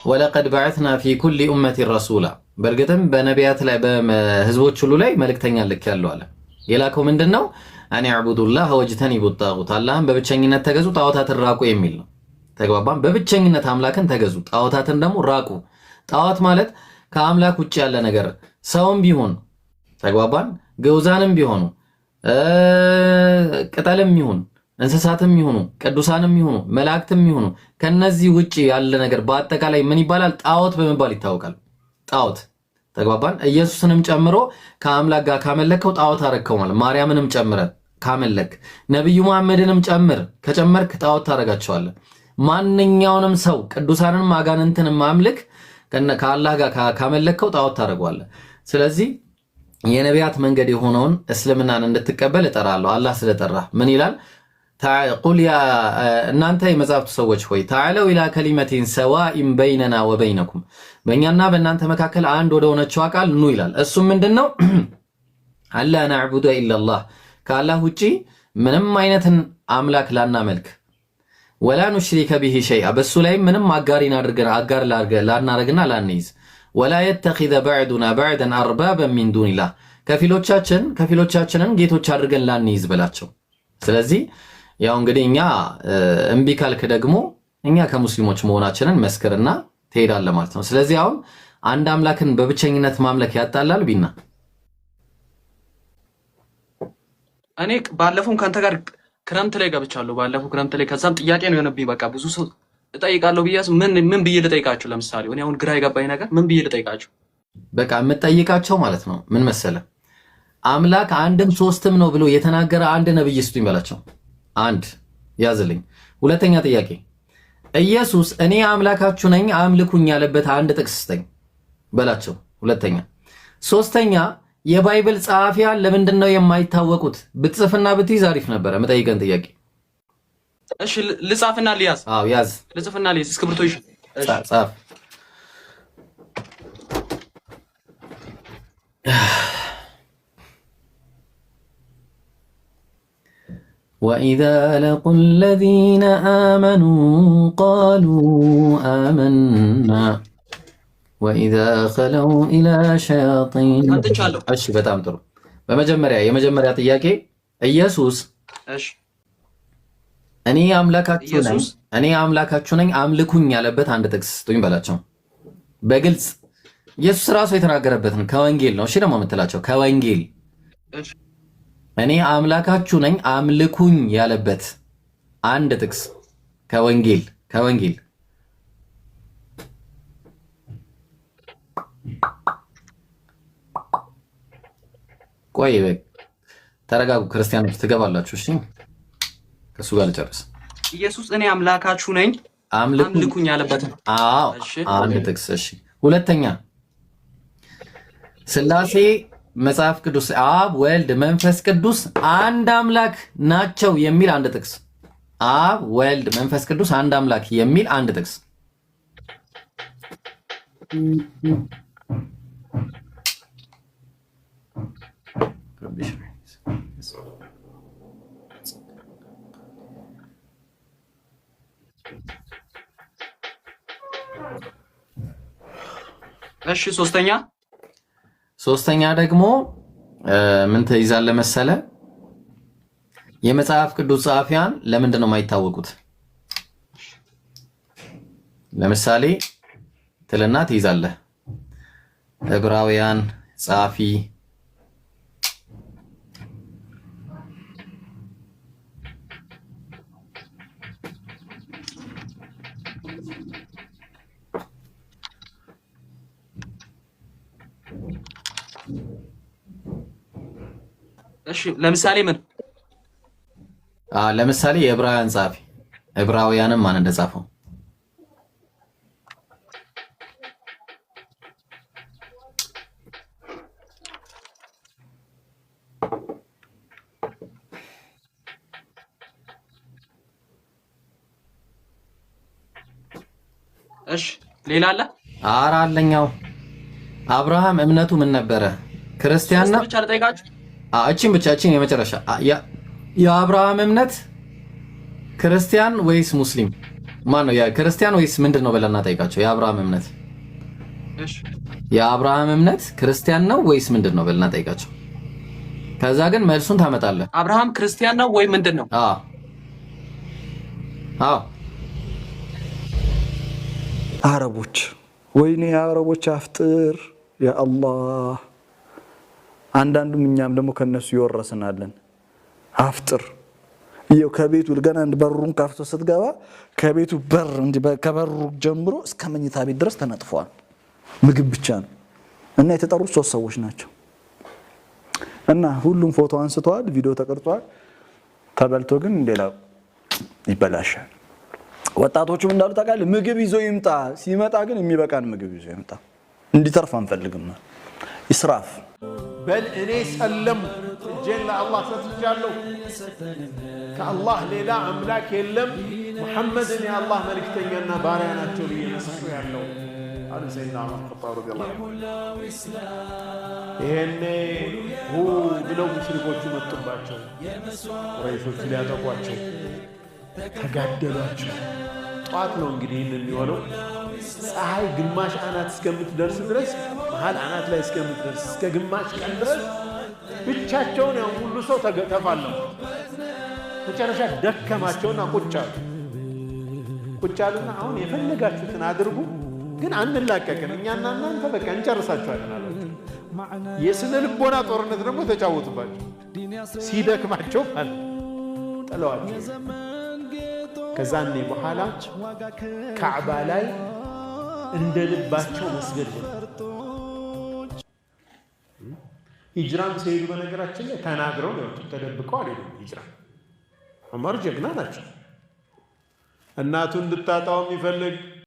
ወለቀድ በዐትና ፊ ኩሊ ኡመቲን ረሱላ በእርግጥም በነቢያት ላይ በህዝቦች ሁሉ ላይ መልእክተኛ ልኬያለሁ አለ። የላከው ምንድን ነው? አን ዕቡዱላህ ወጅተኒቡ ጣጉት፣ አላህን በብቸኝነት ተገዙ ጣዖታትን ራቁ የሚል ነው። ተግባባን? በብቸኝነት አምላክን ተገዙ ጣዖታትን ደግሞ ራቁ። ጣዖት ማለት ከአምላክ ውጭ ያለ ነገር ሰውም ቢሆን ተግባባን፣ ግዑዛንም ቢሆኑ ቅጠልም ይሁን እንስሳትም ይሁኑ ቅዱሳንም ይሁኑ መላእክትም ይሁኑ ከነዚህ ውጪ ያለ ነገር በአጠቃላይ ምን ይባላል? ጣዖት በመባል ይታወቃል። ጣዖት ተግባባን። ኢየሱስንም ጨምሮ ከአምላክ ጋር ካመለከው ጣዖት አረከው ማለት ማርያምንም ጨምረ ካመለክ ነብዩ መሐመድንም ከጨመርክ ጣዖት ታረጋቸዋለህ። ማንኛውንም ሰው ቅዱሳንንም አጋንንትንም ማምልክ ከአላህ ጋር ካመለከው ጣዖት ታረጋዋለህ። ስለዚህ የነቢያት መንገድ የሆነውን እስልምናን እንድትቀበል እጠራለሁ። አላህ ስለጠራ ምን ይላል? ቁል ያ እናንተ የመጻሕፍቱ ሰዎች ሆይ ተዓለው ኢላ ከሊመቲን ሰዋኢን በይነና ወበይነኩም በእኛና በእናንተ መካከል አንድ ወደ ሆነችው ቃል ኑ ይላል። እሱም ምንድነው? አላ ነዕቡደ ኢላላህ ከአላህ ውጪ ምንም አይነትን አምላክ ላናመልክ፣ ወላ ኑሽሪከ ቢሂ ሸይአ በሱ ላይ ምንም አጋር ላናረግና ላንይዝ፣ ወላ የተኺዘ በዕዱና በዕደን አርባበን ሚን ዱኒላህ ከፊሎቻችንን ጌቶች አድርገን ላንይዝ በላቸው። ስለዚህ ያው እንግዲህ እኛ እምቢ ካልክ ደግሞ እኛ ከሙስሊሞች መሆናችንን መስክርና ትሄዳለህ ማለት ነው። ስለዚህ አሁን አንድ አምላክን በብቸኝነት ማምለክ ያጣላል ቢና እኔ ባለፈው ካንተ ጋር ክረምት ላይ ገብቻለሁ። ባለፈው ክረምት ላይ ከዛም ጥያቄ ነው የሆነብኝ። በቃ ብዙ ሰው እጠይቃለሁ ብያስ ምን ብዬ ልጠይቃቸው? ለምሳሌ እኔ አሁን ግራ የገባኝ ነገር ምን ብዬ ልጠይቃቸው? በቃ የምጠይቃቸው ማለት ነው ምን መሰለህ፣ አምላክ አንድም ሶስትም ነው ብሎ የተናገረ አንድ ነብይ ስጡኝ በላቸው። አንድ ያዝልኝ። ሁለተኛ ጥያቄ ኢየሱስ እኔ አምላካችሁ ነኝ አምልኩኝ ያለበት አንድ ጥቅስ ስጠኝ በላቸው። ሁለተኛ። ሶስተኛ የባይብል ጸሐፊያን ለምንድን ነው የማይታወቁት? ብትጽፍና ብትይዝ አሪፍ ነበረ። መጠይቀን ጥያቄ። እሺ ልጻፍና ልያዝ? አዎ ያዝ። ልጽፍና ልያዝ። እስክሪብቶ ይሽ ጻፍ። وَإِذَا لَقُوا الَّذِينَ آمَنُوا قَالُوا آمَنَّا وَإِذَا خَلَوْا إِلَى شَيَاطِينِهِمْ እሺ በጣም ጥሩ። የመጀመሪያ ጥያቄ ኢየሱስ እኔ አምላካችሁ ነኝ አምልኩኝ ያለበት አንድ ጥቅስ ስጡኝ በላቸው። በግልጽ ኢየሱስ ራሱ የተናገረበትን ከወንጌል ነው። እሺ ደግሞ የምትላቸው ከወንጌል እኔ አምላካችሁ ነኝ አምልኩኝ ያለበት አንድ ጥቅስ ከወንጌል ቆይ ተረጋጉ ክርስቲያኖች ትገባላችሁ። እሺ ከሱ ጋር ልጨርስ። ኢየሱስ እኔ አምላካችሁ ነኝ አምልኩኝ ያለበት አንድ ጥቅስ። እሺ ሁለተኛ ሥላሴ መጽሐፍ ቅዱስ አብ ወልድ መንፈስ ቅዱስ አንድ አምላክ ናቸው የሚል አንድ ጥቅስ። አብ ወልድ መንፈስ ቅዱስ አንድ አምላክ የሚል አንድ ጥቅስ። እሺ ሶስተኛ ደግሞ ምን ትይዛለህ መሰለ? የመጽሐፍ ቅዱስ ጸሐፊያን ለምንድን ነው የማይታወቁት? ለምሳሌ ትልና ትይዛለህ ዕብራውያን ጸሐፊ እሺ ለምሳሌ ምን ለምሳሌ የዕብራውያን ጸሐፊ ዕብራውያንም ማን እንደጻፈው እሺ ሌላ አለ? ኧረ አለኛው አብርሃም እምነቱ ምን ነበረ? ክርስቲያን ነው? ብቻ ልጠይቃችሁ። እቺን የመጨረሻ የአብርሃም እምነት ክርስቲያን ወይስ ሙስሊም? ማን ነው? የክርስቲያን ወይስ ምንድነው ብለና ጠይቃቸው። የአብርሃም እምነት እሺ፣ የአብርሃም እምነት ክርስቲያን ነው ወይስ ምንድነው ብለና ጠይቃቸው። ከዛ ግን መልሱን ታመጣለህ። አብርሃም ክርስቲያን ነው ወይ ምንድነው? አዎ አረቦች ወይኔ አረቦች አፍጥር ያ አላህ። አንዳንዱም እኛም ደግሞ ከነሱ ይወረስናለን። አፍጥር ይው ከቤቱ ገና እንደ በሩን ከፍቶ ስትገባ ከቤቱ በር እንደ ከበሩ ጀምሮ እስከ መኝታ ቤት ድረስ ተነጥፏል። ምግብ ብቻ ነው እና የተጠሩት 3 ሰዎች ናቸው። እና ሁሉም ፎቶ አንስተዋል፣ ቪዲዮ ተቀርጿል። ተበልቶ ግን ሌላ ይበላሻል። ወጣቶቹም እንዳሉ ታውቃለህ፣ ምግብ ይዞ ይምጣ። ሲመጣ ግን የሚበቃን ምግብ ይዞ ይምጣ። እንዲተርፍ አንፈልግም። ኢስራፍ በል እኔ ሰለም እጄን ለአላህ ሰጥቻለሁ። ከአላህ ሌላ አምላክ የለም፣ ሙሐመድን የአላህ መልእክተኛና ባሪያ ናቸው ብዬ መስክር ያለው አሉ ሰይድና ዑመር ኸጣብ ረዲየላሁ ዐንሁ። ይሄኔ ብለው ሙሽሪኮቹ መጡባቸው። ቁረይሾቹ ሊያጠቋቸው ተጋደሏቸው። ጧት ነው እንግዲህ ይህን የሚሆነው። ፀሐይ ግማሽ አናት እስከምትደርስ ድረስ መሀል አናት ላይ እስከምትደርስ እስከ ግማሽ ቀን ድረስ ብቻቸውን ያው ሁሉ ሰው ተፋለሙ። መጨረሻ ደከማቸውና ቁጭ አሉና አሁን የፈለጋችሁትን አድርጉ፣ ግን አንላቀቅም፣ እኛና እናንተ በቃ እንጨርሳችኋለን አሏቸው። የስነ ልቦና ጦርነት ደግሞ ተጫወቱባቸው። ሲደክማቸው ማለት ጥለዋቸው ከዛኔ በኋላ ካዕባ ላይ እንደ ልባቸው መስገድ ጀመሩ። ሂጅራም ሲሄዱ በነገራችን ላይ ተናግረው ነው ተደብቀው አይደለም። ሂጅራ ዑመር ጀግና ናቸው። እናቱ እንድታጣው የሚፈልግ